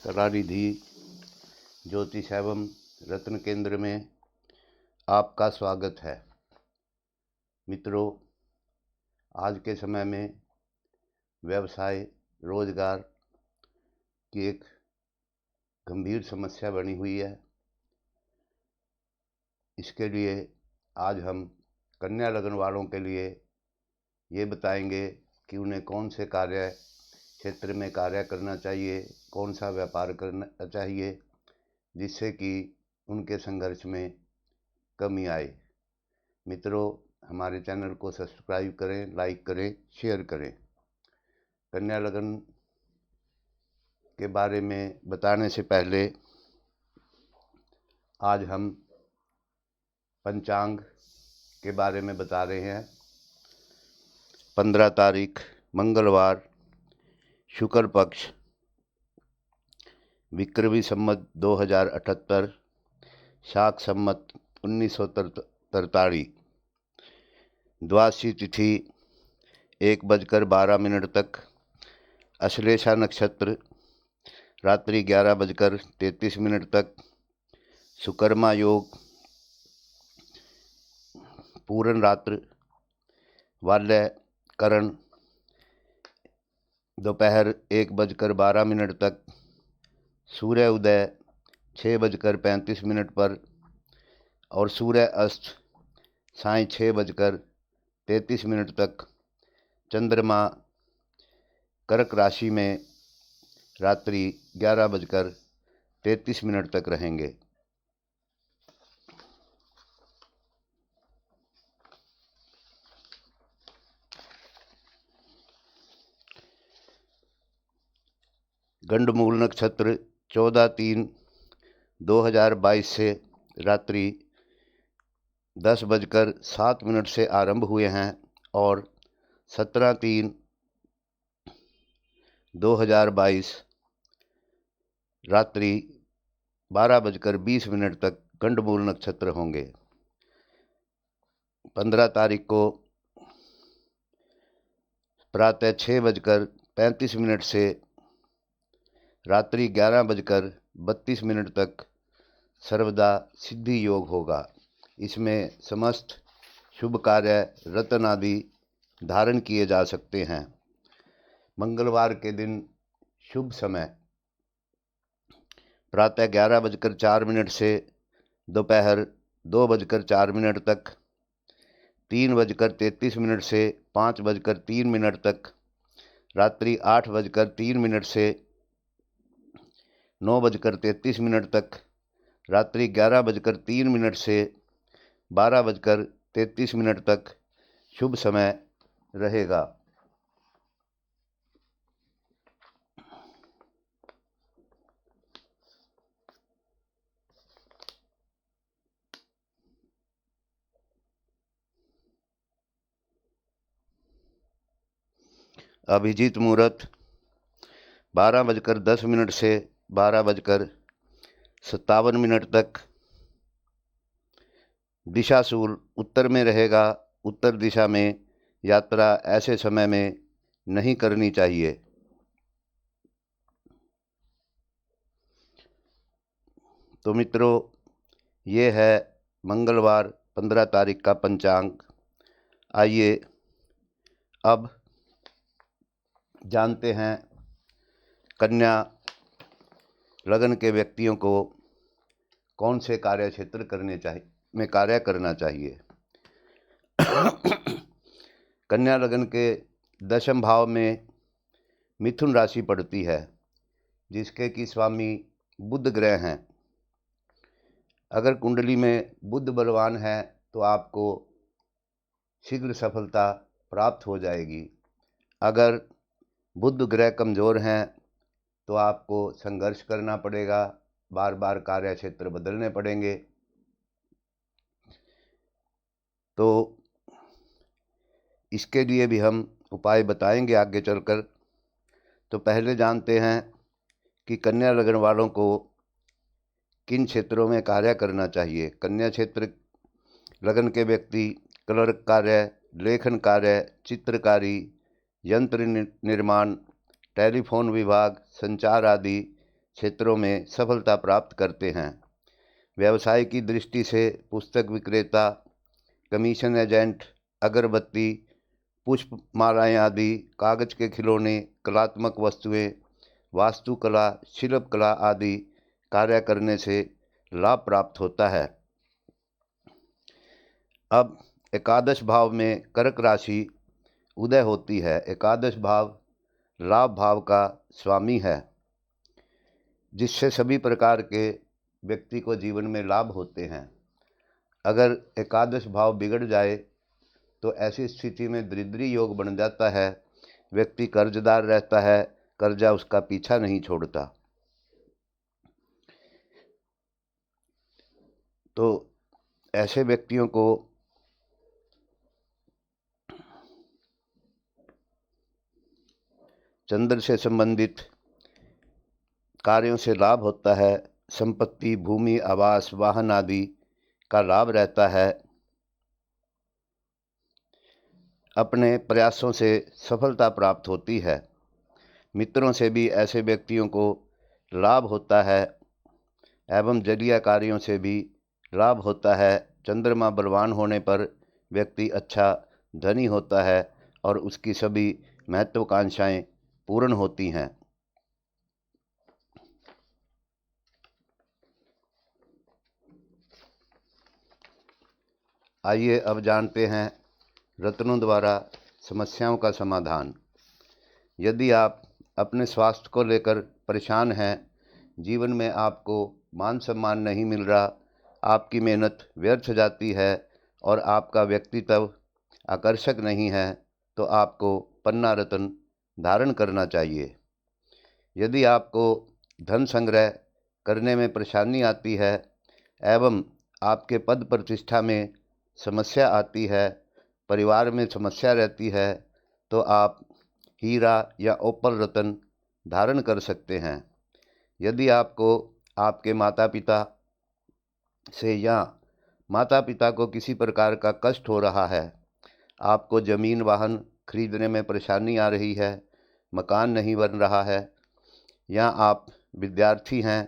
कलानिधि ज्योतिष एवं रत्न केंद्र में आपका स्वागत है। मित्रों, आज के समय में व्यवसाय रोजगार की एक गंभीर समस्या बनी हुई है। इसके लिए आज हम कन्या लग्न वालों के लिए ये बताएंगे कि उन्हें कौन से कार्य क्षेत्र में कार्य करना चाहिए, कौन सा व्यापार करना चाहिए, जिससे कि उनके संघर्ष में कमी आए। मित्रों, हमारे चैनल को सब्सक्राइब करें, लाइक करें, शेयर करें। कन्या लग्न के बारे में बताने से पहले आज हम पंचांग के बारे में बता रहे हैं। 15 तारीख मंगलवार, शुक्ल पक्ष, विक्रमी संवत 2078, शाक संवत 1943, द्वादशी तिथि 1:12 तक, अश्लेषा नक्षत्र रात्रि 11:33 तक, सुकर्मा योग पूर्ण रात्र, वाल्य करण दोपहर 1:12 तक, सूर्य उदय 6:35 पर और सूर्य अस्त साय 6:33 तक। चंद्रमा कर्क राशि में रात्रि 11:33 तक रहेंगे। गंडमूल नक्षत्र 14/3/2022 से रात्रि 10:07 से आरंभ हुए हैं और 17/3/2022 रात्रि 12:20 तक गंडमूल नक्षत्र होंगे। 15 तारीख को प्रातः 6:35 से रात्रि 11:32 तक सर्वदा सिद्धि योग होगा। इसमें समस्त शुभ कार्य रत्न आदि धारण किए जा सकते हैं। मंगलवार के दिन शुभ समय प्रातः 11:04 से दोपहर 2:04 तक, 3:33 से 5:03 तक, रात्रि 8:03 से 9:33 तक, रात्रि 11:03 से 12:33 तक शुभ समय रहेगा। अभिजीत मुहूर्त 12:10 से 12:57 तक। दिशाशूल उत्तर में रहेगा। उत्तर दिशा में यात्रा ऐसे समय में नहीं करनी चाहिए। तो मित्रों, ये है मंगलवार 15 तारीख का पंचांग। आइए अब जानते हैं कन्या लगन के व्यक्तियों को कौन से कार्य क्षेत्र में कार्य करना चाहिए। कन्या लगन के 10वें भाव में मिथुन राशि पड़ती है, जिसके कि स्वामी बुध ग्रह हैं। अगर कुंडली में बुध बलवान है तो आपको शीघ्र सफलता प्राप्त हो जाएगी। अगर बुध ग्रह कमज़ोर हैं तो आपको संघर्ष करना पड़ेगा, बार बार कार्य क्षेत्र बदलने पड़ेंगे। तो इसके लिए भी हम उपाय बताएंगे आगे चलकर। तो पहले जानते हैं कि कन्या लगन वालों को किन क्षेत्रों में कार्य करना चाहिए। कन्या क्षेत्र लगन के व्यक्ति क्लर्क कार्य, लेखन कार्य, चित्रकारी, यंत्र निर्माण, टेलीफोन विभाग, संचार आदि क्षेत्रों में सफलता प्राप्त करते हैं। व्यवसाय की दृष्टि से पुस्तक विक्रेता, कमीशन एजेंट, अगरबत्ती, पुष्पमालाएँ आदि, कागज के खिलौने, कलात्मक वस्तुएं, वास्तुकला, शिल्पकला आदि कार्य करने से लाभ प्राप्त होता है। अब एकादश भाव में कर्क राशि उदय होती है। एकादश भाव लाभ भाव का स्वामी है, जिससे सभी प्रकार के व्यक्ति को जीवन में लाभ होते हैं। अगर एकादश भाव बिगड़ जाए तो ऐसी स्थिति में दरिद्री योग बन जाता है। व्यक्ति कर्जदार रहता है, कर्जा उसका पीछा नहीं छोड़ता। तो ऐसे व्यक्तियों को चंद्र से संबंधित कार्यों से लाभ होता है। संपत्ति, भूमि, आवास, वाहन आदि का लाभ रहता है। अपने प्रयासों से सफलता प्राप्त होती है। मित्रों से भी ऐसे व्यक्तियों को लाभ होता है एवं जलीय कार्यों से भी लाभ होता है। चंद्रमा बलवान होने पर व्यक्ति अच्छा धनी होता है और उसकी सभी महत्वाकांक्षाएं पूर्ण होती हैं। आइए अब जानते हैं रत्नों द्वारा समस्याओं का समाधान। यदि आप अपने स्वास्थ्य को लेकर परेशान हैं, जीवन में आपको मान सम्मान नहीं मिल रहा, आपकी मेहनत व्यर्थ जाती है और आपका व्यक्तित्व आकर्षक नहीं है, तो आपको पन्ना रत्न धारण करना चाहिए। यदि आपको धन संग्रह करने में परेशानी आती है एवं आपके पद प्रतिष्ठा में समस्या आती है, परिवार में समस्या रहती है, तो आप हीरा या ओपल रत्न धारण कर सकते हैं। यदि आपको आपके माता पिता से या माता पिता को किसी प्रकार का कष्ट हो रहा है, आपको ज़मीन वाहन खरीदने में परेशानी आ रही है, मकान नहीं बन रहा है, या आप विद्यार्थी हैं,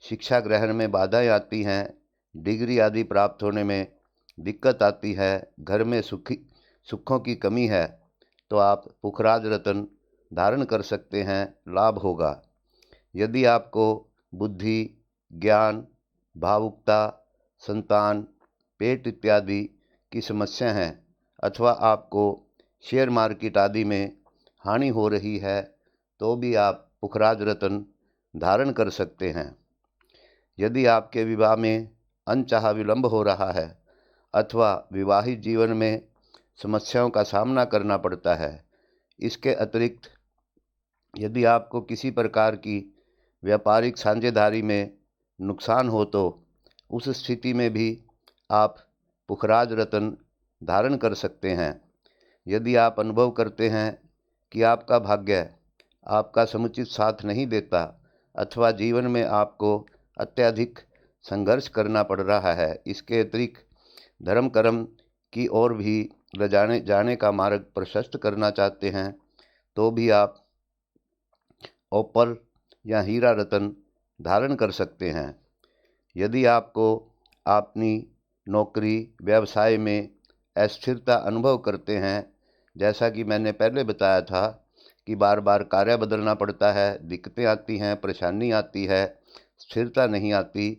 शिक्षा ग्रहण में बाधाएं आती हैं, डिग्री आदि प्राप्त होने में दिक्कत आती है, घर में सुखों की कमी है, तो आप पुखराज रत्न धारण कर सकते हैं, लाभ होगा। यदि आपको बुद्धि, ज्ञान, भावुकता, संतान, पेट इत्यादि की समस्या हैं अथवा आपको शेयर मार्केट आदि में हानि हो रही है, तो भी आप पुखराज रत्न धारण कर सकते हैं। यदि आपके विवाह में अनचाहा विलंब हो रहा है अथवा विवाहित जीवन में समस्याओं का सामना करना पड़ता है, इसके अतिरिक्त यदि आपको किसी प्रकार की व्यापारिक साझेदारी में नुकसान हो, तो उस स्थिति में भी आप पुखराज रत्न धारण कर सकते हैं। यदि आप अनुभव करते हैं कि आपका भाग्य आपका समुचित साथ नहीं देता अथवा जीवन में आपको अत्यधिक संघर्ष करना पड़ रहा है, इसके अतिरिक्त धर्म कर्म की ओर भी ले जाने का मार्ग प्रशस्त करना चाहते हैं, तो भी आप ओपल या हीरा रत्न धारण कर सकते हैं। यदि आपको अपनी नौकरी व्यवसाय में अस्थिरता अनुभव करते हैं, जैसा कि मैंने पहले बताया था कि बार बार कार्य बदलना पड़ता है, दिक्कतें आती हैं, परेशानी आती है, स्थिरता नहीं आती,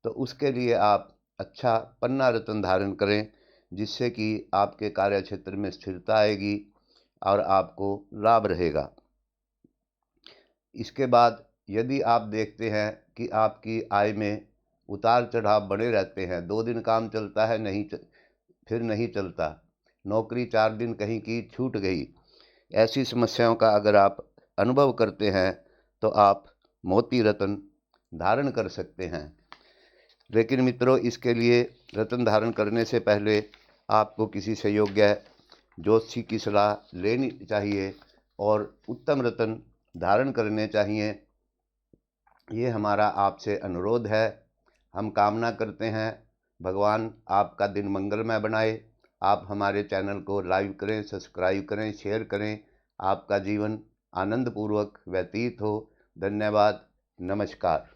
तो उसके लिए आप अच्छा पन्ना रत्न धारण करें, जिससे कि आपके कार्य क्षेत्र में स्थिरता आएगी और आपको लाभ रहेगा। इसके बाद यदि आप देखते हैं कि आपकी आय में उतार चढ़ाव बने रहते हैं, 2 दिन काम चलता है, फिर नहीं चलता, नौकरी 4 दिन कहीं की छूट गई, ऐसी समस्याओं का अगर आप अनुभव करते हैं, तो आप मोती रत्न धारण कर सकते हैं। लेकिन मित्रों, इसके लिए रत्न धारण करने से पहले आपको किसी से योग्य ज्योतिषी की सलाह लेनी चाहिए और उत्तम रत्न धारण करने चाहिए। ये हमारा आपसे अनुरोध है। हम कामना करते हैं भगवान आपका दिन मंगलमय बनाए। आप हमारे चैनल को लाइक करें, सब्सक्राइब करें, शेयर करें। आपका जीवन आनंदपूर्वक व्यतीत हो। धन्यवाद। नमस्कार।